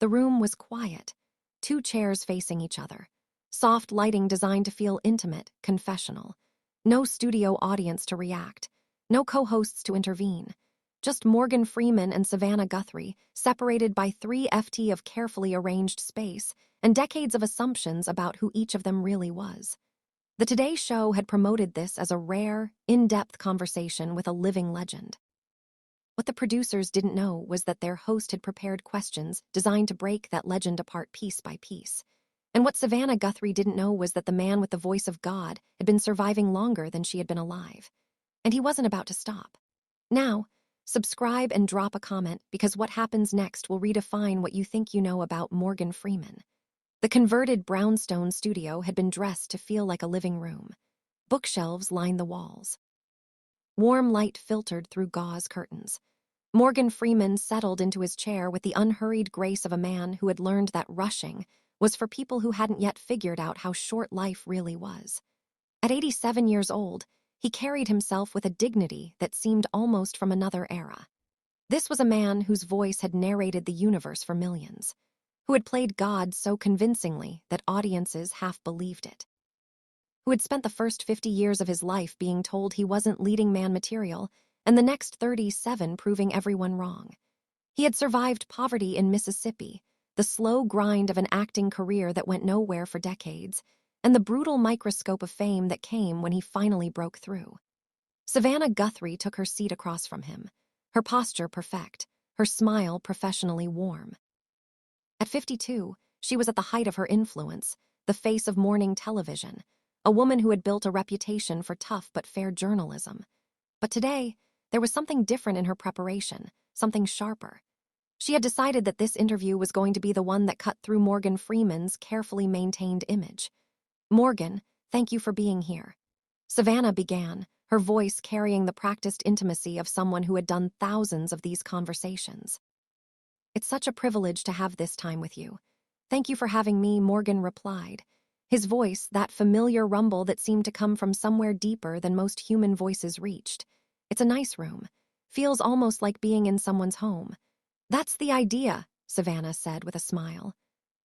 The room was quiet, 2 chairs facing each other, soft lighting designed to feel intimate, confessional. No studio audience to react, no co-hosts to intervene. Just Morgan Freeman and Savannah Guthrie, separated by 3 ft of carefully arranged space and decades of assumptions about who each of them really was. The Today Show had promoted this as a rare, in-depth conversation with a living legend. What the producers didn't know was that their host had prepared questions designed to break that legend apart piece by piece. And what Savannah Guthrie didn't know was that the man with the voice of God had been surviving longer than she had been alive. And he wasn't about to stop. Now, subscribe and drop a comment, because what happens next will redefine what you think you know about Morgan Freeman. The converted brownstone studio had been dressed to feel like a living room. Bookshelves lined the walls. Warm light filtered through gauze curtains. Morgan Freeman settled into his chair with the unhurried grace of a man who had learned that rushing was for people who hadn't yet figured out how short life really was. At 87 years old, he carried himself with a dignity that seemed almost from another era. This was a man whose voice had narrated the universe for millions, who had played God so convincingly that audiences half believed it, who had spent the first 50 years of his life being told he wasn't leading man material, and the next 37 proving everyone wrong. He had survived poverty in Mississippi, the slow grind of an acting career that went nowhere for decades, and the brutal microscope of fame that came when he finally broke through. Savannah Guthrie took her seat across from him, her posture perfect, her smile professionally warm. At 52, she was at the height of her influence, the face of morning television, a woman who had built a reputation for tough but fair journalism. But today, there was something different in her preparation, something sharper. She had decided that this interview was going to be the one that cut through Morgan Freeman's carefully maintained image. "Morgan, thank you for being here." Savannah began, her voice carrying the practiced intimacy of someone who had done thousands of these conversations. "It's such a privilege to have this time with you. Thank you for having me," Morgan replied. His voice, that familiar rumble that seemed to come from somewhere deeper than most human voices reached. "It's a nice room. Feels almost like being in someone's home." "That's the idea," Savannah said with a smile.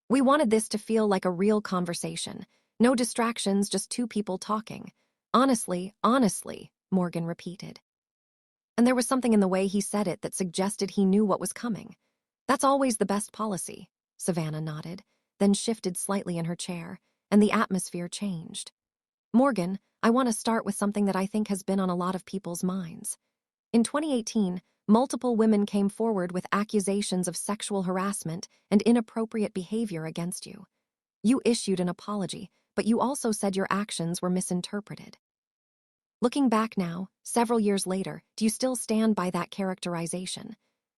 "We wanted this to feel like a real conversation. No distractions, just 2 people talking. Honestly, Morgan repeated. And there was something in the way he said it that suggested he knew what was coming. "That's always the best policy," Savannah nodded, then shifted slightly in her chair, and the atmosphere changed. "Morgan, I want to start with something that I think has been on a lot of people's minds. In 2018, multiple women came forward with accusations of sexual harassment and inappropriate behavior against you. You issued an apology, but you also said your actions were misinterpreted. Looking back now, several years later, do you still stand by that characterization?"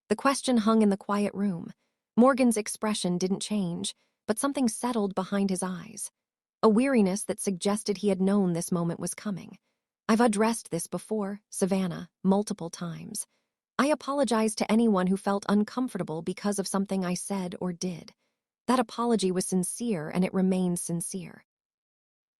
The question hung in the quiet room. Morgan's expression didn't change, but something settled behind his eyes. A weariness that suggested he had known this moment was coming. "I've addressed this before, Savannah, multiple times. I apologize to anyone who felt uncomfortable because of something I said or did. That apology was sincere, and it remains sincere.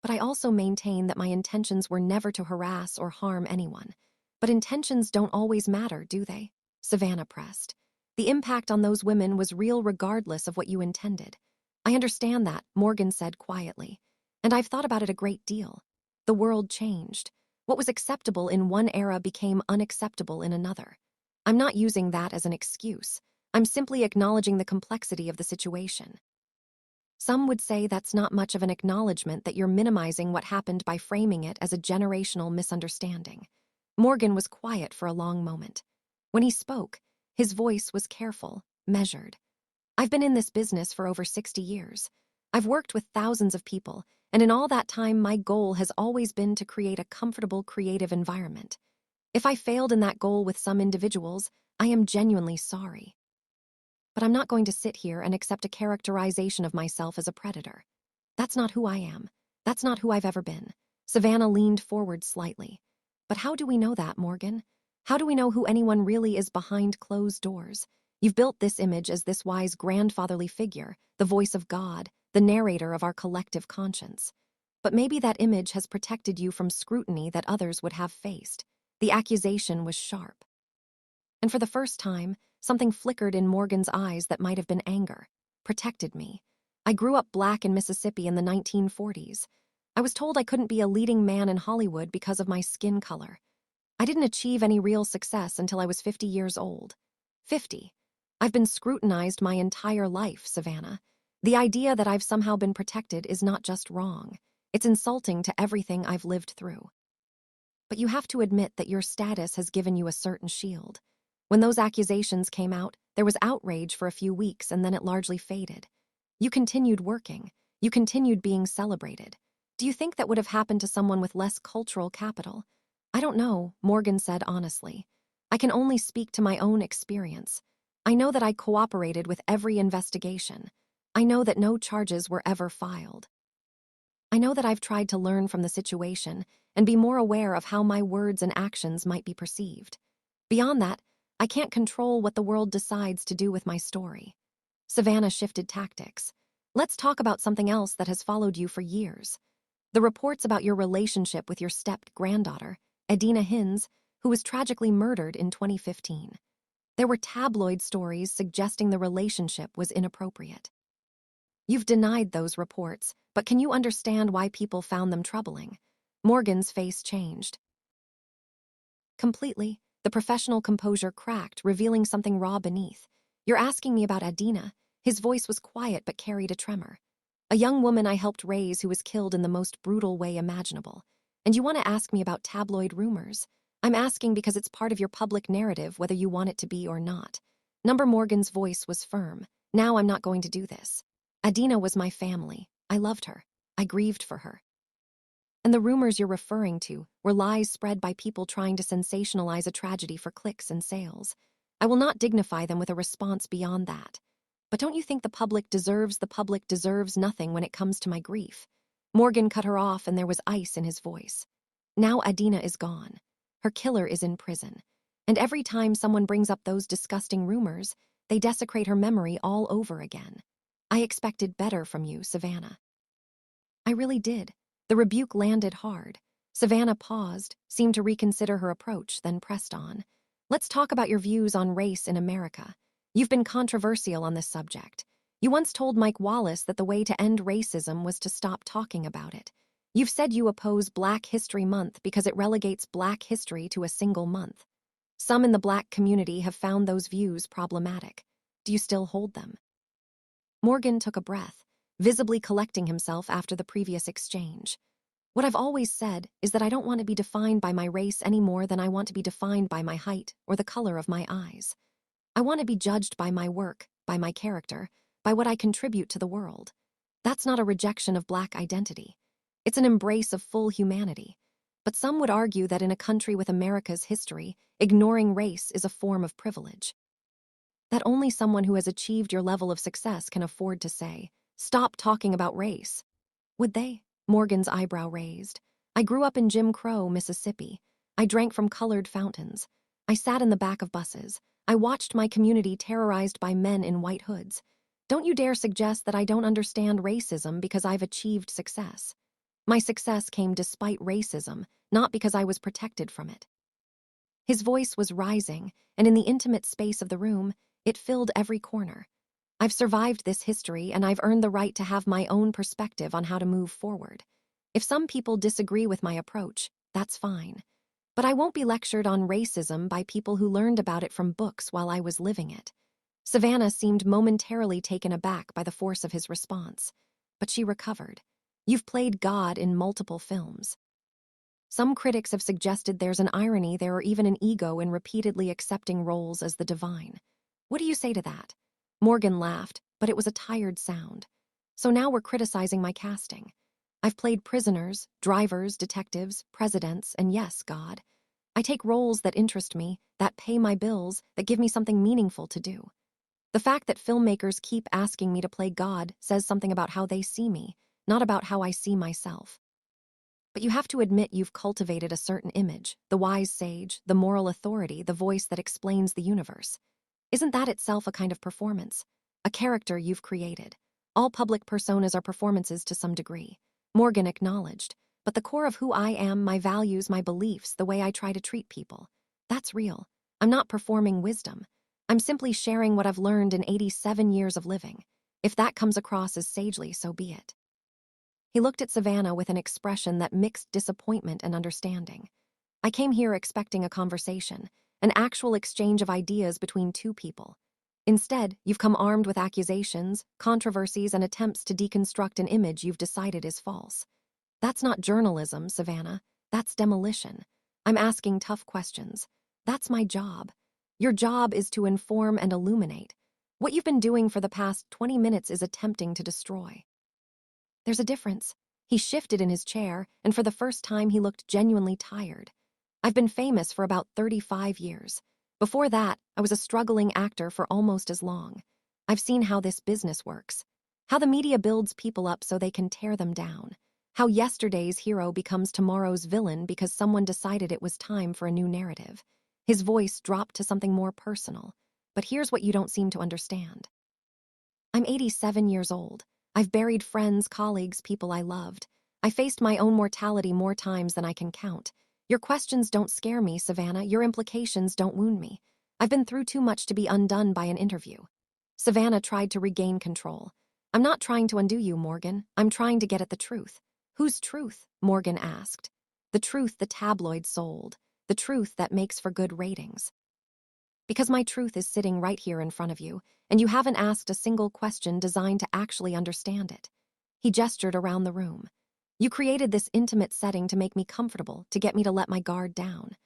But I also maintain that my intentions were never to harass or harm anyone. But intentions don't always matter, do they?" Savannah pressed. "The impact on those women was real regardless of what you intended." "I understand that," Morgan said quietly. "And I've thought about it a great deal. The world changed. What was acceptable in one era became unacceptable in another. I'm not using that as an excuse. I'm simply acknowledging the complexity of the situation." Some would say that's not much of an acknowledgement, that you're minimizing what happened by framing it as a generational misunderstanding. Morgan was quiet for a long moment. When he spoke, his voice was careful, measured. "I've been in this business for over 60 years. I've worked with thousands of people, and in all that time, my goal has always been to create a comfortable, creative environment. If I failed in that goal with some individuals, I am genuinely sorry. But I'm not going to sit here and accept a characterization of myself as a predator. That's not who I am. That's not who I've ever been." Savannah leaned forward slightly. "But how do we know that, Morgan? How do we know who anyone really is behind closed doors? You've built this image as this wise grandfatherly figure, the voice of God, the narrator of our collective conscience. But maybe that image has protected you from scrutiny that others would have faced." The accusation was sharp. And for the first time, something flickered in Morgan's eyes that might have been anger. protected me. I grew up black in Mississippi in the 1940s. I was told I couldn't be a leading man in Hollywood because of my skin color. I didn't achieve any real success until I was 50 years old. 50. I've been scrutinized my entire life, Savannah. The idea that I've somehow been protected is not just wrong. It's insulting to everything I've lived through. But you have to admit that your status has given you a certain shield. When those accusations came out, there was outrage for a few weeks and then it largely faded. You continued working. You continued being celebrated. Do you think that would have happened to someone with less cultural capital? I don't know, Morgan said honestly. I can only speak to my own experience. I know that I cooperated with every investigation. I know that no charges were ever filed. I know that I've tried to learn from the situation and be more aware of how my words and actions might be perceived. Beyond that, I can't control what the world decides to do with my story. Savannah shifted tactics. Let's talk about something else that has followed you for years. The reports about your relationship with your step-granddaughter, Edina Hinz, who was tragically murdered in 2015. There were tabloid stories suggesting the relationship was inappropriate. You've denied those reports, but can you understand why people found them troubling? Morgan's face changed. Completely, the professional composure cracked, revealing something raw beneath. You're asking me about Edina. His voice was quiet but carried a tremor. A young woman I helped raise who was killed in the most brutal way imaginable. And you want to ask me about tabloid rumors? I'm asking because it's part of your public narrative, whether you want it to be or not. Number Morgan's voice was firm. Now I'm not going to do this. Edina was my family. I loved her. I grieved for her. And the rumors you're referring to were lies spread by people trying to sensationalize a tragedy for clicks and sales. I will not dignify them with a response beyond that. But don't you think the public deserves nothing when it comes to my grief? Morgan cut her off and there was ice in his voice. Now Edina is gone. Her killer is in prison. And every time someone brings up those disgusting rumors, they desecrate her memory all over again. I expected better from you, Savannah. I really did. The rebuke landed hard. Savannah paused, seemed to reconsider her approach, then pressed on. Let's talk about your views on race in America. You've been controversial on this subject. You once told Mike Wallace that the way to end racism was to stop talking about it. You've said you oppose Black History Month because it relegates Black history to a single month. Some in the Black community have found those views problematic. Do you still hold them? Morgan took a breath, visibly collecting himself after the previous exchange. What I've always said is that I don't want to be defined by my race any more than I want to be defined by my height or the color of my eyes. I want to be judged by my work, by my character, by what I contribute to the world. That's not a rejection of Black identity. It's an embrace of full humanity. But some would argue that in a country with America's history, ignoring race is a form of privilege. That only someone who has achieved your level of success can afford to say, "Stop talking about race." Would they? Morgan's eyebrow raised. I grew up in Jim Crow, Mississippi. I drank from colored fountains. I sat in the back of buses. I watched my community terrorized by men in white hoods. Don't you dare suggest that I don't understand racism because I've achieved success. My success came despite racism, not because I was protected from it. His voice was rising, and in the intimate space of the room, it filled every corner. I've survived this history, and I've earned the right to have my own perspective on how to move forward. If some people disagree with my approach, that's fine. But I won't be lectured on racism by people who learned about it from books while I was living it. Savannah seemed momentarily taken aback by the force of his response, but she recovered. You've played God in multiple films. Some critics have suggested there's an irony there or even an ego in repeatedly accepting roles as the divine. What do you say to that? Morgan laughed, but it was a tired sound. So now we're criticizing my casting. I've played prisoners, drivers, detectives, presidents, and yes, God. I take roles that interest me, that pay my bills, that give me something meaningful to do. The fact that filmmakers keep asking me to play God says something about how they see me, not about how I see myself. But you have to admit you've cultivated a certain image, the wise sage, the moral authority, the voice that explains the universe. Isn't that itself a kind of performance? A character you've created. All public personas are performances to some degree. Morgan acknowledged. But the core of who I am, my values, my beliefs, the way I try to treat people, that's real. I'm not performing wisdom. I'm simply sharing what I've learned in 87 years of living. If that comes across as sagely, so be it. He looked at Savannah with an expression that mixed disappointment and understanding. I came here expecting a conversation, an actual exchange of ideas between two people. Instead, you've come armed with accusations, controversies, and attempts to deconstruct an image you've decided is false. That's not journalism, Savannah. That's demolition. I'm asking tough questions. That's my job. Your job is to inform and illuminate. What you've been doing for the past 20 minutes is attempting to destroy. There's a difference. He shifted in his chair, and for the first time he looked genuinely tired. I've been famous for about 35 years. Before that, I was a struggling actor for almost as long. I've seen how this business works. How the media builds people up so they can tear them down. How yesterday's hero becomes tomorrow's villain because someone decided it was time for a new narrative. His voice dropped to something more personal. But here's what you don't seem to understand. I'm 87 years old. I've buried friends, colleagues, people I loved. I faced my own mortality more times than I can count. Your questions don't scare me, Savannah. Your implications don't wound me. I've been through too much to be undone by an interview. Savannah tried to regain control. I'm not trying to undo you, Morgan. I'm trying to get at the truth. Whose truth? Morgan asked. The truth the tabloids sold. The truth that makes for good ratings. Because my truth is sitting right here in front of you, and you haven't asked a single question designed to actually understand it. He gestured around the room. You created this intimate setting to make me comfortable, to get me to let my guard down.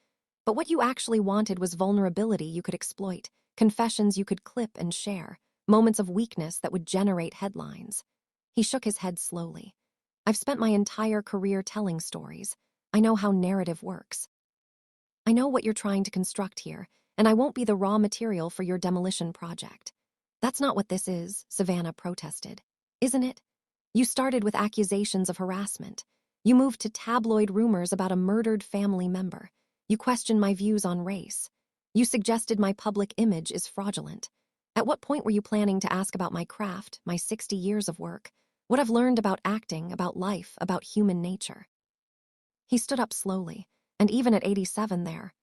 But what you actually wanted was vulnerability you could exploit, confessions you could clip and share, moments of weakness that would generate headlines. He shook his head slowly. I've spent my entire career telling stories. I know how narrative works. I know what you're trying to construct here, and I won't be the raw material for your demolition project. That's not what this is, Savannah protested. Isn't it? You started with accusations of harassment. You moved to tabloid rumors about a murdered family member. You questioned my views on race. You suggested my public image is fraudulent. At what point were you planning to ask about my craft, my 60 years of work, what I've learned about acting, about life, about human nature? He stood up slowly, and even at 87 there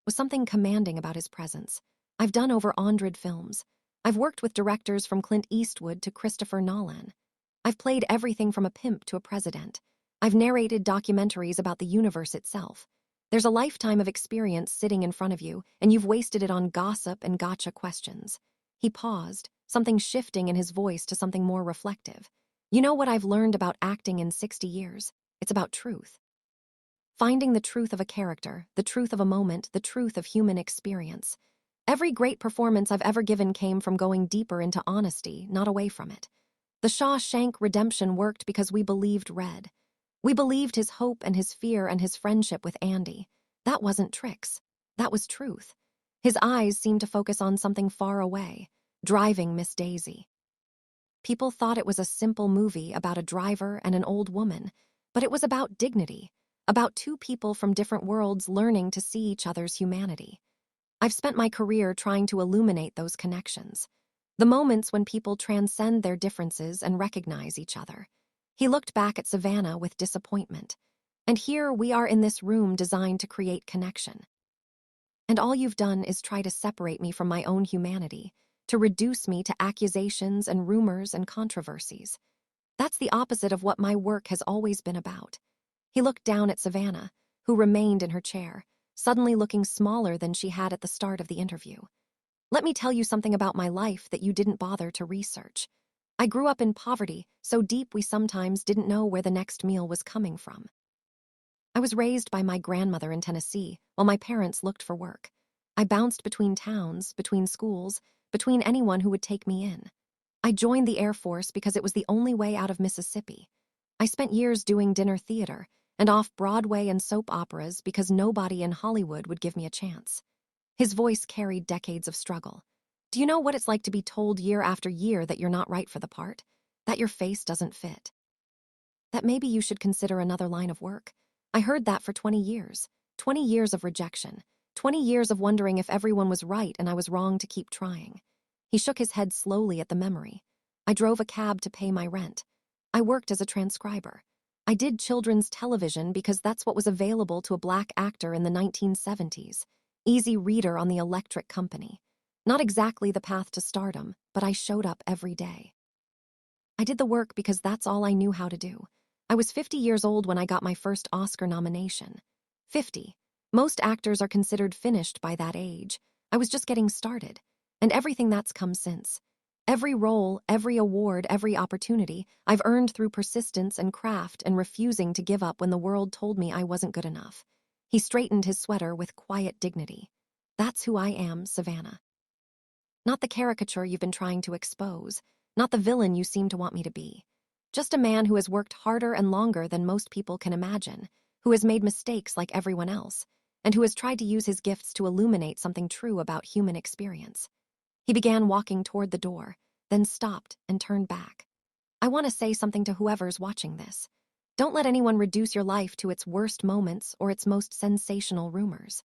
was something commanding about his presence. I've done over 100 films. I've worked with directors from Clint Eastwood to Christopher Nolan. I've played everything from a pimp to a president. I've narrated documentaries about the universe itself. There's a lifetime of experience sitting in front of you, and you've wasted it on gossip and gotcha questions. He paused, something shifting in his voice to something more reflective. You know what I've learned about acting in 60 years? It's about truth. Finding the truth of a character, the truth of a moment, the truth of human experience. Every great performance I've ever given came from going deeper into honesty, not away from it. The Shawshank Redemption worked because we believed Red. We believed his hope and his fear and his friendship with Andy. That wasn't tricks. That was truth. His eyes seemed to focus on something far away, driving Miss Daisy. People thought it was a simple movie about a driver and an old woman, but it was about dignity, about two people from different worlds learning to see each other's humanity. I've spent my career trying to illuminate those connections, the moments when people transcend their differences and recognize each other. He looked back at Savannah with disappointment. And here we are in this room designed to create connection. And all you've done is try to separate me from my own humanity, to reduce me to accusations and rumors and controversies. That's the opposite of what my work has always been about. He looked down at Savannah, who remained in her chair, suddenly looking smaller than she had at the start of the interview. Let me tell you something about my life that you didn't bother to research. I grew up in poverty, so deep we sometimes didn't know where the next meal was coming from. I was raised by my grandmother in Tennessee while my parents looked for work. I bounced between towns, between schools, between anyone who would take me in. I joined the Air Force because it was the only way out of Mississippi. I spent years doing dinner theater and off-Broadway and soap operas because nobody in Hollywood would give me a chance. His voice carried decades of struggle. Do you know what it's like to be told year after year that you're not right for the part? That your face doesn't fit? That maybe you should consider another line of work? I heard that for 20 years. 20 years of rejection. 20 years of wondering if everyone was right and I was wrong to keep trying. He shook his head slowly at the memory. I drove a cab to pay my rent. I worked as a transcriber. I did children's television because that's what was available to a black actor in the 1970s. Easy reader on the electric company. Not exactly the path to stardom, but I showed up every day. I did the work because that's all I knew how to do. I was 50 years old when I got my first Oscar nomination. 50. Most actors are considered finished by that age. I was just getting started. And everything that's come since. Every role, every award, every opportunity, I've earned through persistence and craft and refusing to give up when the world told me I wasn't good enough. He straightened his sweater with quiet dignity. That's who I am, Savannah. Not the caricature you've been trying to expose. Not the villain you seem to want me to be. Just a man who has worked harder and longer than most people can imagine, who has made mistakes like everyone else, and who has tried to use his gifts to illuminate something true about human experience. He began walking toward the door, then stopped and turned back. I want to say something to whoever's watching this. Don't let anyone reduce your life to its worst moments or its most sensational rumors.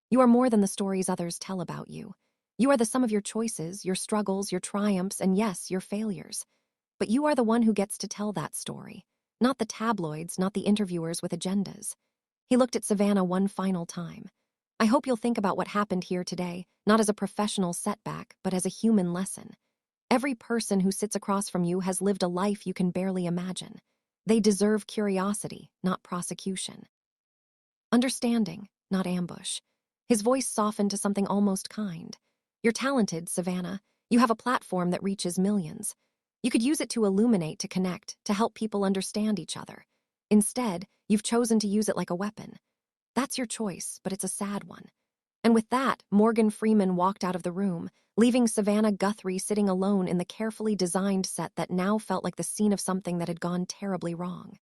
You are more than the stories others tell about you. You are the sum of your choices, your struggles, your triumphs, and yes, your failures. But you are the one who gets to tell that story, not the tabloids, not the interviewers with agendas. He looked at Savannah one final time. I hope you'll think about what happened here today, not as a professional setback, but as a human lesson. Every person who sits across from you has lived a life you can barely imagine. They deserve curiosity, not prosecution. Understanding, not ambush. His voice softened to something almost kind. You're talented, Savannah. You have a platform that reaches millions. You could use it to illuminate, to connect, to help people understand each other. Instead, you've chosen to use it like a weapon. That's your choice, but it's a sad one. And with that, Morgan Freeman walked out of the room, leaving Savannah Guthrie sitting alone in the carefully designed set that now felt like the scene of something that had gone terribly wrong.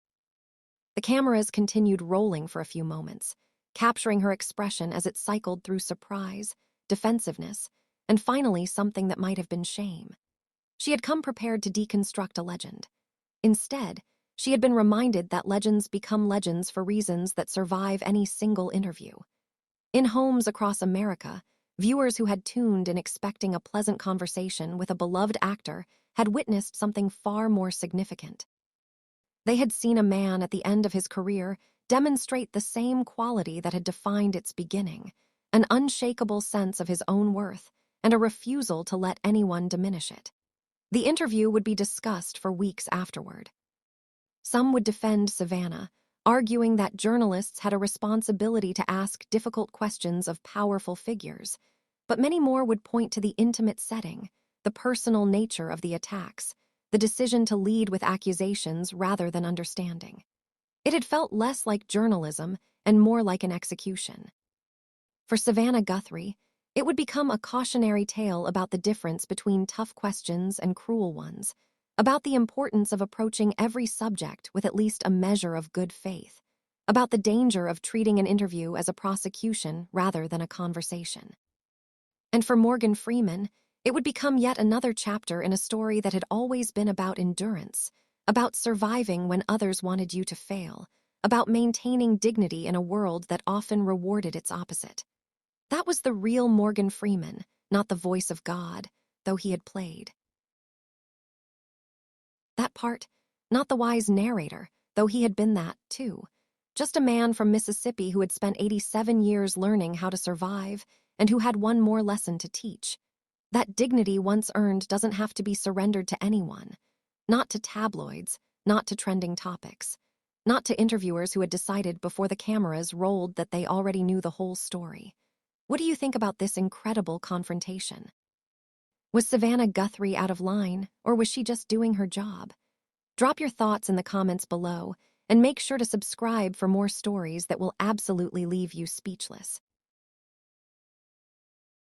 The cameras continued rolling for a few moments, capturing her expression as it cycled through surprise, defensiveness, and finally something that might have been shame. She had come prepared to deconstruct a legend. Instead, she had been reminded that legends become legends for reasons that survive any single interview. In homes across America, viewers who had tuned in expecting a pleasant conversation with a beloved actor had witnessed something far more significant. They had seen a man at the end of his career demonstrate the same quality that had defined its beginning, an unshakable sense of his own worth and a refusal to let anyone diminish it. The interview would be discussed for weeks afterward. Some would defend Savannah, arguing that journalists had a responsibility to ask difficult questions of powerful figures, but many more would point to the intimate setting, the personal nature of the attacks, the decision to lead with accusations rather than understanding. It had felt less like journalism and more like an execution. For Savannah Guthrie, it would become a cautionary tale about the difference between tough questions and cruel ones, about the importance of approaching every subject with at least a measure of good faith, about the danger of treating an interview as a prosecution rather than a conversation. And for Morgan Freeman, it would become yet another chapter in a story that had always been about endurance, about surviving when others wanted you to fail, about maintaining dignity in a world that often rewarded its opposite. That was the real Morgan Freeman, not the voice of God, though he had played. That part, not the wise narrator, though he had been that, too. Just a man from Mississippi who had spent 87 years learning how to survive and who had one more lesson to teach. That dignity once earned doesn't have to be surrendered to anyone. Not to tabloids, not to trending topics. Not to interviewers who had decided before the cameras rolled that they already knew the whole story. What do you think about this incredible confrontation? Was Savannah Guthrie out of line, or was she just doing her job? Drop your thoughts in the comments below, and make sure to subscribe for more stories that will absolutely leave you speechless.